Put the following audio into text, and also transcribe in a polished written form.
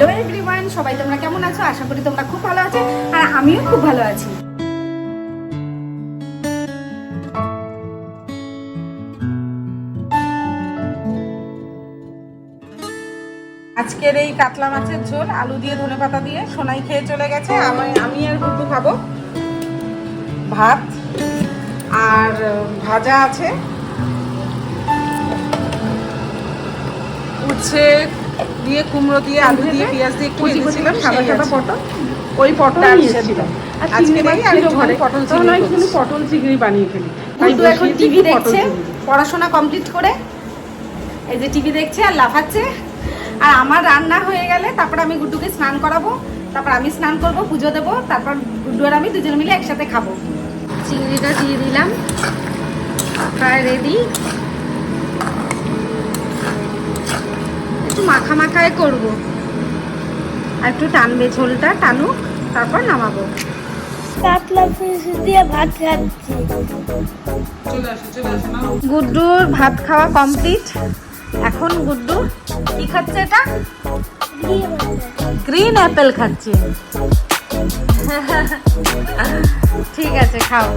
Hello everyone, সবাই তোমরা কেমন আছো? আশা করি তোমরা খুব ভালো আছো আর আমিও খুব ভালো আছি। আজকের এই কাতলা মাছের ঝোল আলু দিয়ে ধনেপাতা দিয়ে সোনাই খেয়ে চলে গেছে। আমি আর গুড্ডু খাবো। ভাত আর ভাজা আছে, উচ্ছে দিয়ে কুমড়ো দিয়ে আলু দিয়ে পেঁয়াজ দিয়ে একটু ভেজেছিলাম, সাদা সাদা পটল, ওই পটল নিয়েছিলাম। আজকে পটল চিংড়ি বানিয়ে ফেলি। গুড্ডু এখন টিভি দেখছে, পড়াশোনা কমপ্লিট করে এই যে টিভি দেখছে আর লাফাচ্ছে। আর আমার রান্না হয়ে গেলে তারপর আমি গুড্ডুকে স্নান করাবো, তারপর আমি স্নান করবো, পুজো দেবো, তারপর গুড্ডু আর আমি দুজনে মিলে একসাথে খাবো। চিংড়িটা দিয়ে দিলাম, প্রায় রেডি। একটু মাখা মাখায় করবো আর একটু টানবে, ঝোলটা টানুক, তারপর নামাবো। কাতলা ফিশ দিয়ে ভাত খাচ্ছি। গুড্ডুর ভাত খাওয়া কমপ্লিট। এখন গুড্ডু কি খাচ্ছে? এটা গ্রিন অ্যাপেল খাচ্ছে। ঠিক আছে, খাও।